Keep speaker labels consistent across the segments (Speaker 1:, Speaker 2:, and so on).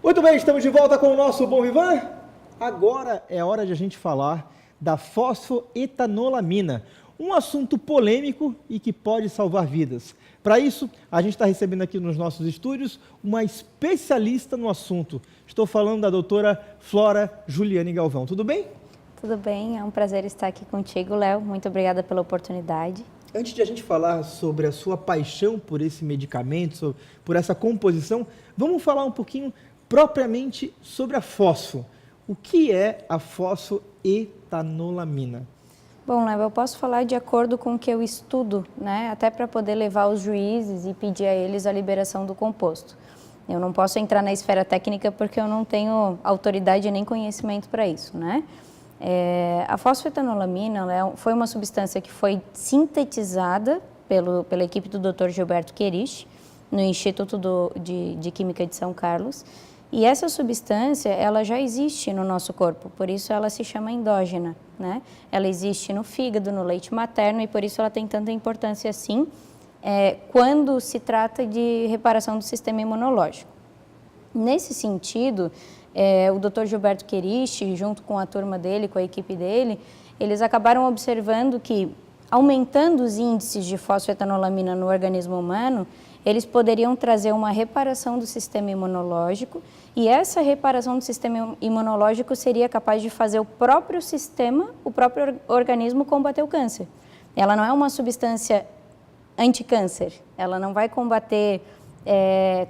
Speaker 1: Muito bem, estamos de volta com o nosso Bom Vivan. Agora é hora de a gente falar da fosfoetanolamina, um assunto polêmico e que pode salvar vidas. Para isso, a gente está recebendo aqui nos nossos estúdios uma especialista no assunto. Estou falando da doutora Flora Juliane Galvão. Tudo bem?
Speaker 2: Tudo bem, é um prazer estar aqui contigo, Léo. Muito obrigada pela oportunidade.
Speaker 1: Antes de a gente falar sobre a sua paixão por esse medicamento, por essa composição, vamos falar um pouquinho propriamente sobre a fosfo. O que é a fosfoetanolamina?
Speaker 2: Bom, Léo, eu posso falar de acordo com o que eu estudo, né? Até para poder levar os juízes e pedir a eles a liberação do composto. Eu não posso entrar na esfera técnica porque eu não tenho autoridade nem conhecimento para isso, né? A fosfoetanolamina foi uma substância que foi sintetizada pela equipe do Dr. Gilberto Querich, no Instituto de Química de São Carlos. E essa substância, ela já existe no nosso corpo, por isso ela se chama endógena, né? Ela existe no fígado, no leite materno, e por isso ela tem tanta importância assim, quando se trata de reparação do sistema imunológico. Nesse sentido, o Dr. Gilberto Querich, junto com a turma dele, com a equipe dele, eles acabaram observando que, aumentando os índices de fosfoetanolamina no organismo humano, eles poderiam trazer uma reparação do sistema imunológico, e essa reparação do sistema imunológico seria capaz de fazer o próprio sistema, o próprio organismo combater o câncer. Ela não é uma substância anticâncer, ela não vai combater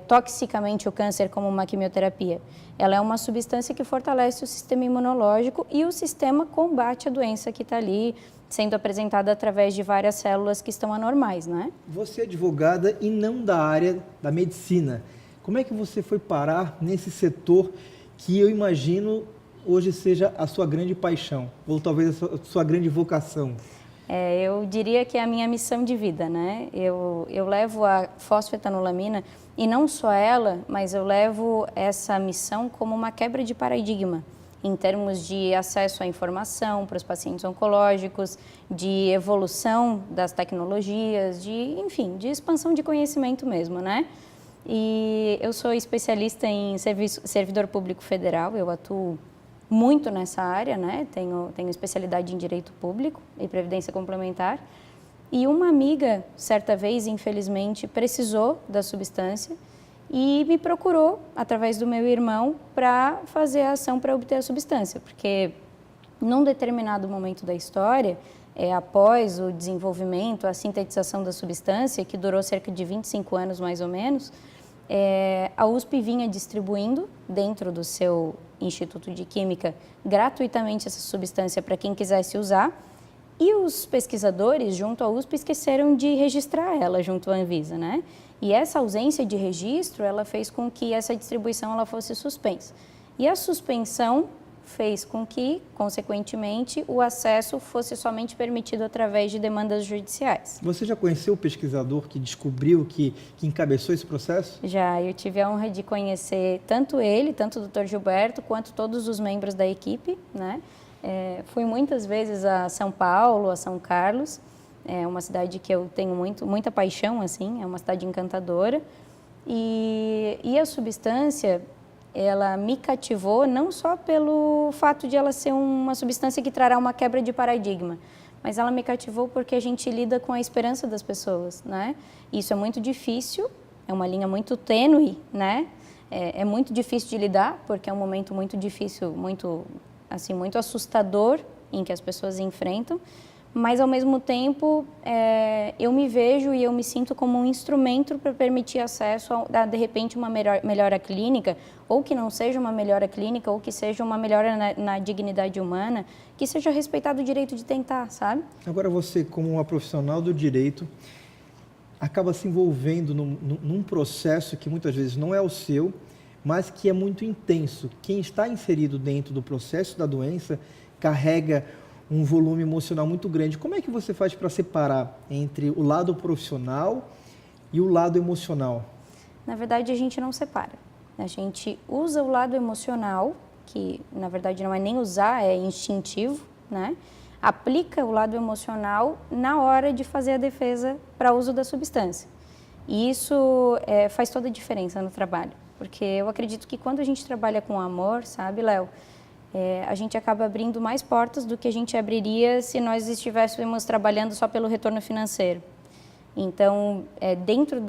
Speaker 2: toxicamente o câncer como uma quimioterapia. Ela é uma substância que fortalece o sistema imunológico e o sistema combate a doença que está ali sendo apresentada através de várias células que estão anormais, né?
Speaker 1: Você é advogada e não da área da medicina. Como é que você foi parar nesse setor que eu imagino hoje seja a sua grande paixão, ou talvez a sua grande vocação?
Speaker 2: Eu diria que é a minha missão de vida, né? Eu levo a fosfoetanolamina, e não só ela, mas eu levo essa missão como uma quebra de paradigma, em termos de acesso à informação para os pacientes oncológicos, de evolução das tecnologias, enfim, de expansão de conhecimento mesmo, né? E eu sou especialista em servidor público federal, eu atuo muito nessa área, né? Tenho especialidade em direito público e previdência complementar. E uma amiga, certa vez, infelizmente, precisou da substância e me procurou, através do meu irmão, para fazer a ação para obter a substância. Porque, num determinado momento da história, após o desenvolvimento, a sintetização da substância, que durou cerca de 25 anos mais ou menos, a USP vinha distribuindo, dentro do seu Instituto de Química, gratuitamente essa substância para quem quisesse usar, e os pesquisadores, junto à USP, esqueceram de registrar ela junto à Anvisa, né? E essa ausência de registro, ela fez com que essa distribuição ela fosse suspensa. E a suspensão fez com que, consequentemente, o acesso fosse somente permitido através de demandas judiciais.
Speaker 1: Você já conheceu o pesquisador que descobriu, que encabeçou esse processo?
Speaker 2: Já, eu tive a honra de conhecer tanto ele, tanto o Dr. Gilberto, quanto todos os membros da equipe, né? Fui muitas vezes a São Paulo, a São Carlos, é uma cidade que eu tenho muita paixão, assim, é uma cidade encantadora, e a substância, ela me cativou não só pelo fato de ela ser uma substância que trará uma quebra de paradigma, mas ela me cativou porque a gente lida com a esperança das pessoas, né? Isso é muito difícil, é uma linha muito tênue, né? É muito difícil de lidar, porque é um momento muito difícil, muito assustador em que as pessoas enfrentam, mas ao mesmo tempo eu me vejo e eu me sinto como um instrumento para permitir acesso a, de repente, uma melhora clínica, ou que não seja uma melhora clínica, ou que seja uma melhora na dignidade humana, que seja respeitado o direito de tentar, sabe?
Speaker 1: Agora você, como uma profissional do direito, acaba se envolvendo num processo que muitas vezes não é o seu, mas que é muito intenso. Quem está inserido dentro do processo da doença carrega um volume emocional muito grande. Como é que você faz para separar entre o lado profissional e o lado emocional?
Speaker 2: Na verdade, a gente não separa. A gente usa o lado emocional, que na verdade não é nem usar, é instintivo, né? Aplica o lado emocional na hora de fazer a defesa para uso da substância. E isso faz toda a diferença no trabalho, porque eu acredito que quando a gente trabalha com amor, sabe, Léo, a gente acaba abrindo mais portas do que a gente abriria se nós estivéssemos trabalhando só pelo retorno financeiro. Então, dentro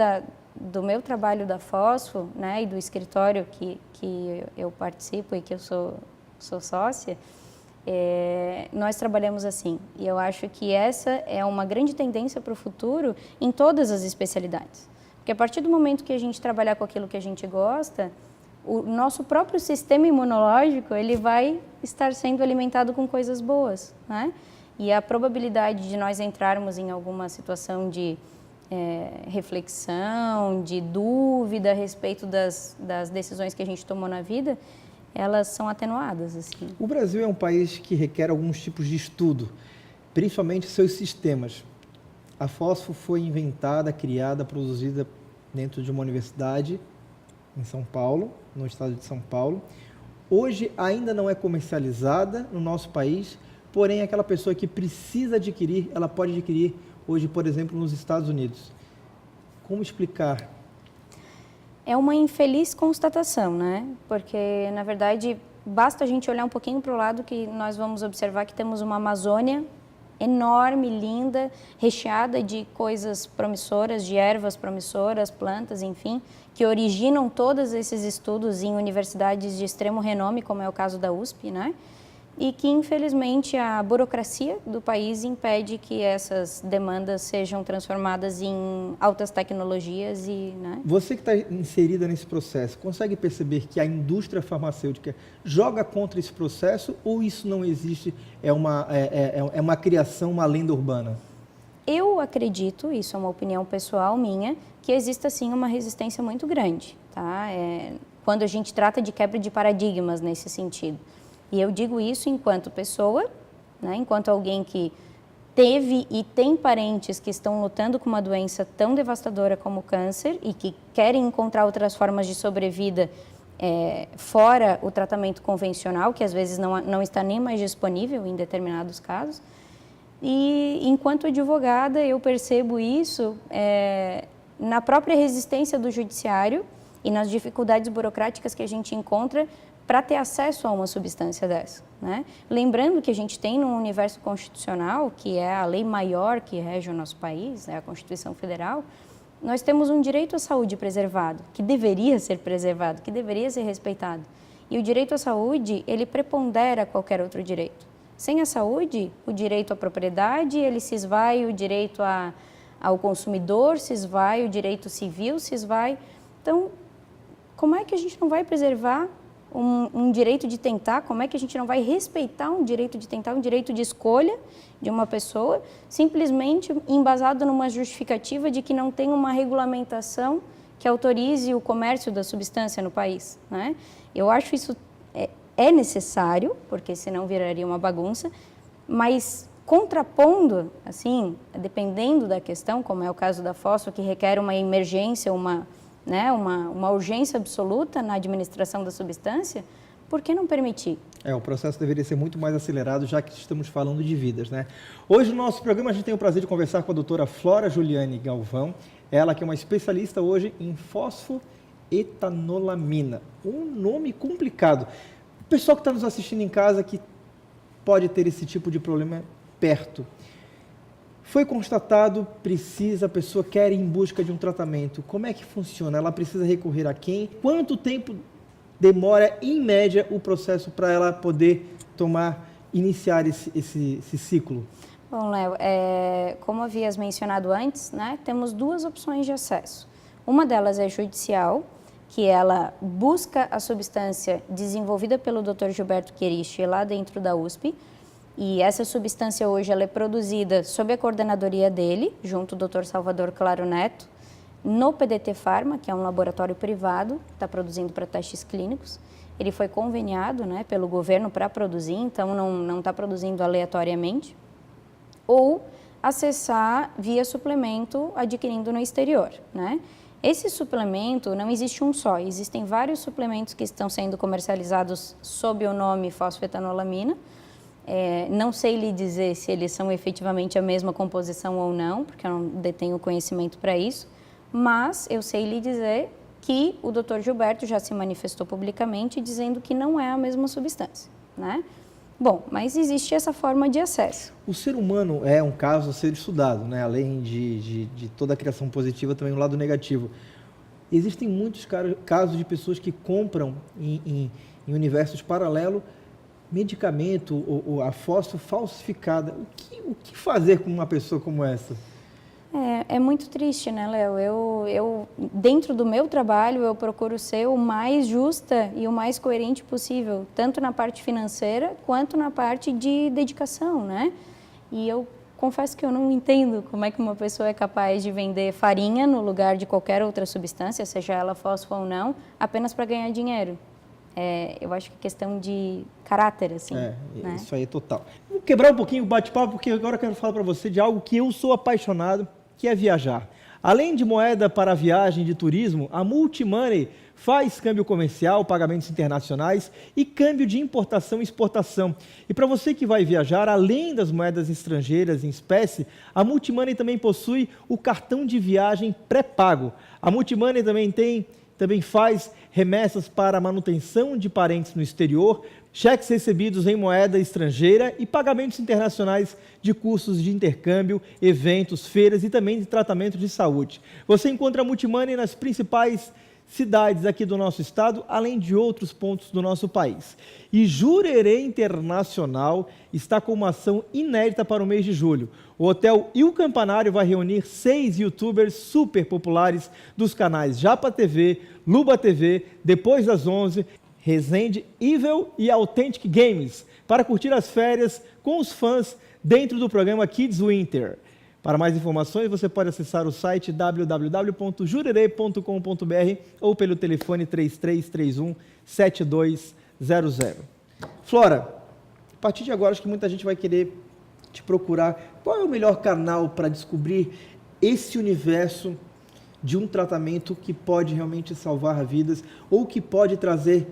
Speaker 2: do meu trabalho da Fosfo, né, e do escritório que eu participo e que eu sou sócia, nós trabalhamos assim. E eu acho que essa é uma grande tendência para o futuro em todas as especialidades. Porque a partir do momento que a gente trabalhar com aquilo que a gente gosta, o nosso próprio sistema imunológico ele vai estar sendo alimentado com coisas boas, né? E a probabilidade de nós entrarmos em alguma situação de reflexão, de dúvida a respeito das decisões que a gente tomou na vida, elas são atenuadas, assim.
Speaker 1: O Brasil é um país que requer alguns tipos de estudo, principalmente seus sistemas. A Fosfo foi inventada, criada, produzida dentro de uma universidade em São Paulo, no estado de São Paulo. Hoje ainda não é comercializada no nosso país, porém aquela pessoa que precisa adquirir, ela pode adquirir hoje, por exemplo, nos Estados Unidos. Como explicar?
Speaker 2: É uma infeliz constatação, né? Porque, na verdade, basta a gente olhar um pouquinho para o lado que nós vamos observar que temos uma Amazônia enorme, linda, recheada de coisas promissoras, de ervas promissoras, plantas, enfim, que originam todos esses estudos em universidades de extremo renome, como é o caso da USP, né? E que, infelizmente, a burocracia do país impede que essas demandas sejam transformadas em altas tecnologias e, né?
Speaker 1: Você que está inserida nesse processo, consegue perceber que a indústria farmacêutica joga contra esse processo ou isso não existe, é uma criação, uma lenda urbana?
Speaker 2: Eu acredito, isso é uma opinião pessoal minha, que exista sim uma resistência muito grande, tá? Quando a gente trata de quebra de paradigmas nesse sentido. E eu digo isso enquanto pessoa, né, enquanto alguém que teve e tem parentes que estão lutando com uma doença tão devastadora como o câncer e que querem encontrar outras formas de sobrevida fora o tratamento convencional, que às vezes não está nem mais disponível em determinados casos. E enquanto advogada eu percebo isso na própria resistência do judiciário e nas dificuldades burocráticas que a gente encontra para ter acesso a uma substância dessa, né? Lembrando que a gente tem no universo constitucional, que é a lei maior que rege o nosso país, né, a Constituição Federal, nós temos um direito à saúde preservado, que deveria ser preservado, que deveria ser respeitado. E o direito à saúde, ele prepondera qualquer outro direito. Sem a saúde, o direito à propriedade, ele se esvai, o direito ao consumidor se esvai, o direito civil se esvai. Então, como é que a gente não vai preservar um direito de tentar, como é que a gente não vai respeitar um direito de tentar, um direito de escolha de uma pessoa, simplesmente embasado numa justificativa de que não tem uma regulamentação que autorize o comércio da substância no país, né? Eu acho isso necessário, porque senão viraria uma bagunça, mas contrapondo, assim, dependendo da questão, como é o caso da Fosfo, que requer uma emergência, uma urgência absoluta na administração da substância, por que não permitir?
Speaker 1: O processo deveria ser muito mais acelerado, já que estamos falando de vidas, né? Hoje no nosso programa a gente tem o prazer de conversar com a doutora Flora Juliane Galvão, ela que é uma especialista hoje em fosfoetanolamina, um nome complicado. O pessoal que está nos assistindo em casa que pode ter esse tipo de problema perto. Foi constatado, a pessoa quer ir em busca de um tratamento. Como é que funciona? Ela precisa recorrer a quem? Quanto tempo demora, em média, o processo para ela poder iniciar esse ciclo?
Speaker 2: Bom, Léo, como havias mencionado antes, né, temos duas opções de acesso. Uma delas é judicial, que ela busca a substância desenvolvida pelo Dr. Gilberto Queriche lá dentro da USP, e essa substância hoje ela é produzida sob a coordenadoria dele, junto ao Dr. Salvador Claro Neto, no PDT Pharma, que é um laboratório privado, que está produzindo para testes clínicos. Ele foi conveniado, né, pelo governo para produzir, então não está produzindo aleatoriamente. Ou acessar via suplemento adquirindo no exterior, né? Esse suplemento, não existe um só, existem vários suplementos que estão sendo comercializados sob o nome fosfetanolamina. Não sei lhe dizer se eles são efetivamente a mesma composição ou não, porque eu não detenho conhecimento para isso, mas eu sei lhe dizer que o Dr. Gilberto já se manifestou publicamente dizendo que não é a mesma substância, né? Bom, mas existe essa forma de acesso.
Speaker 1: O ser humano é um caso a ser estudado, né? Além de toda a criação positiva, também o lado negativo. Existem muitos casos de pessoas que compram em universos paralelos medicamento ou a fósforo falsificada. O que fazer com uma pessoa como essa?
Speaker 2: É muito triste, né, Léo? Eu, dentro do meu trabalho, eu procuro ser o mais justa e o mais coerente possível, tanto na parte financeira quanto na parte de dedicação, né? E eu confesso que eu não entendo como é que uma pessoa é capaz de vender farinha no lugar de qualquer outra substância, seja ela fósforo ou não, apenas para ganhar dinheiro. Eu acho que é questão de caráter, assim. Né?
Speaker 1: Isso aí é total. Vou quebrar um pouquinho o bate-papo, porque agora eu quero falar para você de algo que eu sou apaixonado, que é viajar. Além de moeda para viagem de turismo, a Multimoney faz câmbio comercial, pagamentos internacionais e câmbio de importação e exportação. E para você que vai viajar, além das moedas estrangeiras em espécie, a Multimoney também possui o cartão de viagem pré-pago. A Multimoney também faz remessas para manutenção de parentes no exterior, cheques recebidos em moeda estrangeira e pagamentos internacionais de cursos de intercâmbio, eventos, feiras e também de tratamento de saúde. Você encontra a Multimoney nas principais cidades aqui do nosso estado, além de outros pontos do nosso país. E Jurerê Internacional está com uma ação inédita para o mês de julho. O Hotel Il Campanário vai reunir 6 youtubers super populares dos canais Japa TV, Luba TV, Depois das 11, Resende Evil e Authentic Games, para curtir as férias com os fãs dentro do programa Kids Winter. Para mais informações, você pode acessar o site www.jurerê.com.br ou pelo telefone 3331-7200. Flora, a partir de agora, acho que muita gente vai querer te procurar. Qual é o melhor canal para descobrir esse universo de um tratamento que pode realmente salvar vidas ou que pode trazer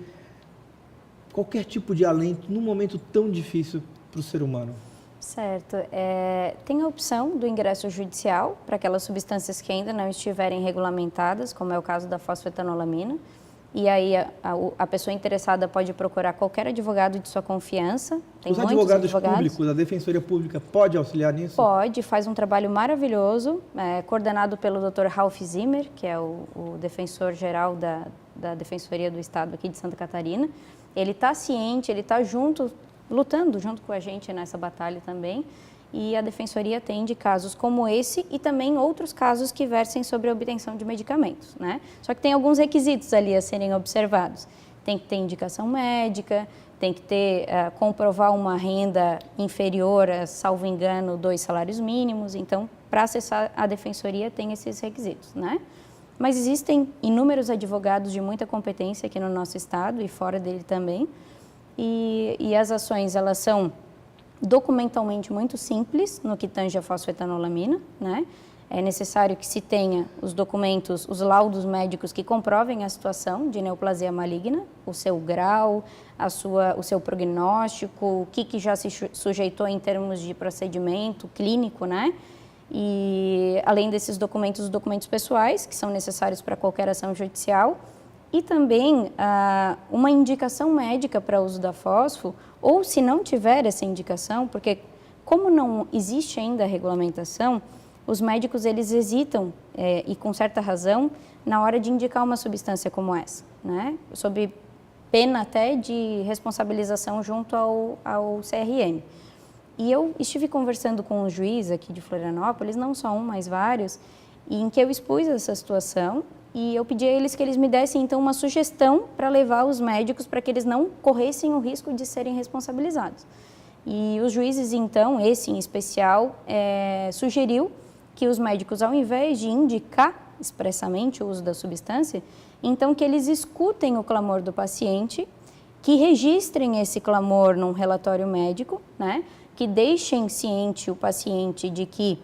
Speaker 1: qualquer tipo de alento num momento tão difícil para o ser humano?
Speaker 2: Certo. Tem a opção do ingresso judicial para aquelas substâncias que ainda não estiverem regulamentadas, como é o caso da fosfetanolamina. E aí a pessoa interessada pode procurar qualquer advogado de sua confiança. Tem
Speaker 1: Os
Speaker 2: muitos
Speaker 1: advogados públicos, a Defensoria Pública, pode auxiliar nisso?
Speaker 2: Pode, faz um trabalho maravilhoso, coordenado pelo Dr. Ralph Zimmer, que é o defensor-geral da Defensoria do Estado aqui de Santa Catarina. Ele está ciente, ele está lutando junto com a gente nessa batalha também, e a Defensoria atende casos como esse e também outros casos que versem sobre a obtenção de medicamentos, né? Só que tem alguns requisitos ali a serem observados. Tem que ter indicação médica, tem que ter, comprovar uma renda inferior a, salvo engano, 2 salários mínimos. Então, para acessar a Defensoria tem esses requisitos, né? Mas existem inúmeros advogados de muita competência aqui no nosso estado e fora dele também. E as ações, elas são documentalmente muito simples no que tange a fosfetanolamina, né? É necessário que se tenha os documentos, os laudos médicos que comprovem a situação de neoplasia maligna, o seu grau, o seu prognóstico, o que já se sujeitou em termos de procedimento clínico, né? E além desses documentos, os documentos pessoais, que são necessários para qualquer ação judicial, e também uma indicação médica para uso da fósforo, ou se não tiver essa indicação, porque como não existe ainda a regulamentação, os médicos eles hesitam, e com certa razão, na hora de indicar uma substância como essa, né? Sob pena até de responsabilização junto ao CRM. E eu estive conversando com um juiz aqui de Florianópolis, não só um, mas vários, em que eu expus essa situação. E eu pedi a eles que eles me dessem, então, uma sugestão para levar os médicos para que eles não corressem o risco de serem responsabilizados. E os juízes, então, esse em especial, sugeriu que os médicos, ao invés de indicar expressamente o uso da substância, então que eles escutem o clamor do paciente, que registrem esse clamor num relatório médico, né? Que deixem ciente o paciente de que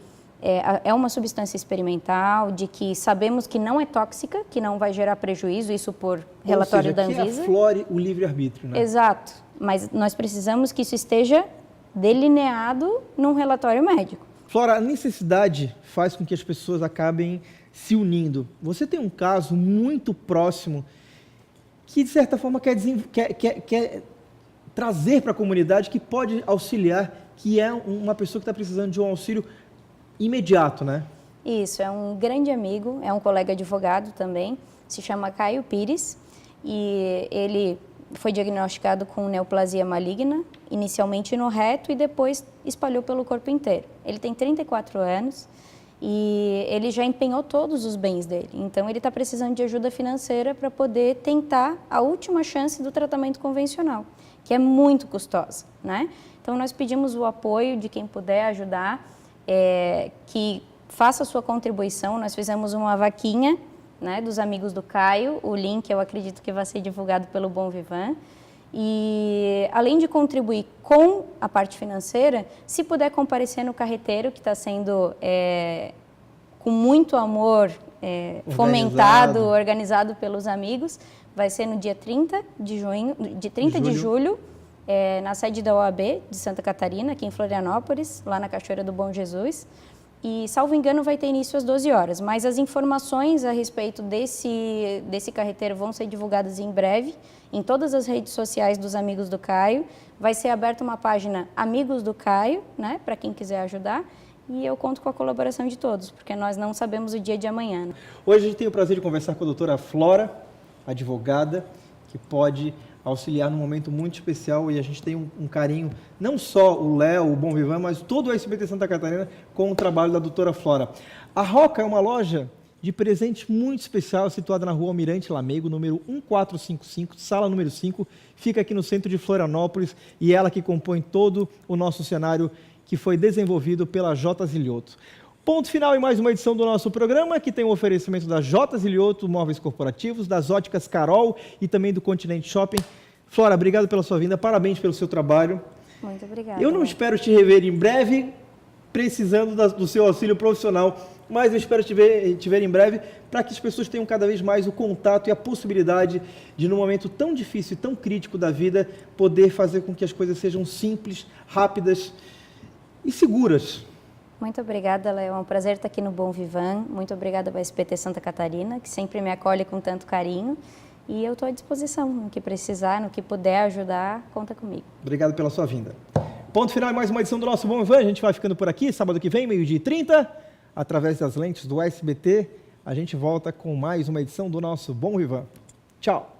Speaker 2: é uma substância experimental, de que sabemos que não é tóxica, que não vai gerar prejuízo, isso por relatório da Anvisa.
Speaker 1: Que aflore o livre-arbítrio, né?
Speaker 2: Exato, mas nós precisamos que isso esteja delineado num relatório médico.
Speaker 1: Flora, a necessidade faz com que as pessoas acabem se unindo. Você tem um caso muito próximo que, de certa forma, quer trazer para a comunidade, que pode auxiliar, que é uma pessoa que está precisando de um auxílio imediato, né?
Speaker 2: Isso, é um grande amigo, é um colega advogado também, se chama Caio Pires, e ele foi diagnosticado com neoplasia maligna, inicialmente no reto e depois espalhou pelo corpo inteiro. Ele tem 34 anos e ele já empenhou todos os bens dele, então ele está precisando de ajuda financeira para poder tentar a última chance do tratamento convencional, que é muito custosa, né? Então nós pedimos o apoio de quem puder ajudar, que faça a sua contribuição. Nós fizemos uma vaquinha, né, dos amigos do Caio, o link eu acredito que vai ser divulgado pelo Bom Vivan. E além de contribuir com a parte financeira, se puder comparecer no carreteiro, que está sendo com muito amor fomentado, organizado pelos amigos, vai ser no dia 30 de julho, na sede da OAB de Santa Catarina, aqui em Florianópolis, lá na Cachoeira do Bom Jesus. E, salvo engano, vai ter início às 12 horas, mas as informações a respeito desse carreteiro vão ser divulgadas em breve, em todas as redes sociais dos Amigos do Caio. Vai ser aberta uma página Amigos do Caio, né, para quem quiser ajudar, e eu conto com a colaboração de todos, porque nós não sabemos o dia de amanhã.
Speaker 1: Hoje a gente tem o prazer de conversar com a doutora Flora, advogada, que pode auxiliar num momento muito especial, e a gente tem um carinho, não só o Léo, o Bom Vivan, mas todo o SBT Santa Catarina com o trabalho da doutora Flora. A Roca é uma loja de presente muito especial, situada na rua Almirante Lamego, número 1455, sala número 5, fica aqui no centro de Florianópolis, e ela que compõe todo o nosso cenário que foi desenvolvido pela J. Zilioto. Ponto final em mais uma edição do nosso programa, que tem o oferecimento da J. Zilioto Móveis Corporativos, das Óticas Carol e também do Continente Shopping. Flora, obrigado pela sua vinda, parabéns pelo seu trabalho.
Speaker 2: Muito obrigada.
Speaker 1: Eu não espero te rever em breve, precisando do seu auxílio profissional, mas eu espero te ver em breve para que as pessoas tenham cada vez mais o contato e a possibilidade de, num momento tão difícil e tão crítico da vida, poder fazer com que as coisas sejam simples, rápidas e seguras.
Speaker 2: Muito obrigada, Léo. É um prazer estar aqui no Bom Vivan. Muito obrigada ao SBT Santa Catarina, que sempre me acolhe com tanto carinho. E eu estou à disposição, no que precisar, no que puder ajudar, conta comigo.
Speaker 1: Obrigado pela sua vinda. Ponto final em mais uma edição do nosso Bom Vivan. A gente vai ficando por aqui, sábado que vem, 12h30, através das lentes do SBT. A gente volta com mais uma edição do nosso Bom Vivan. Tchau!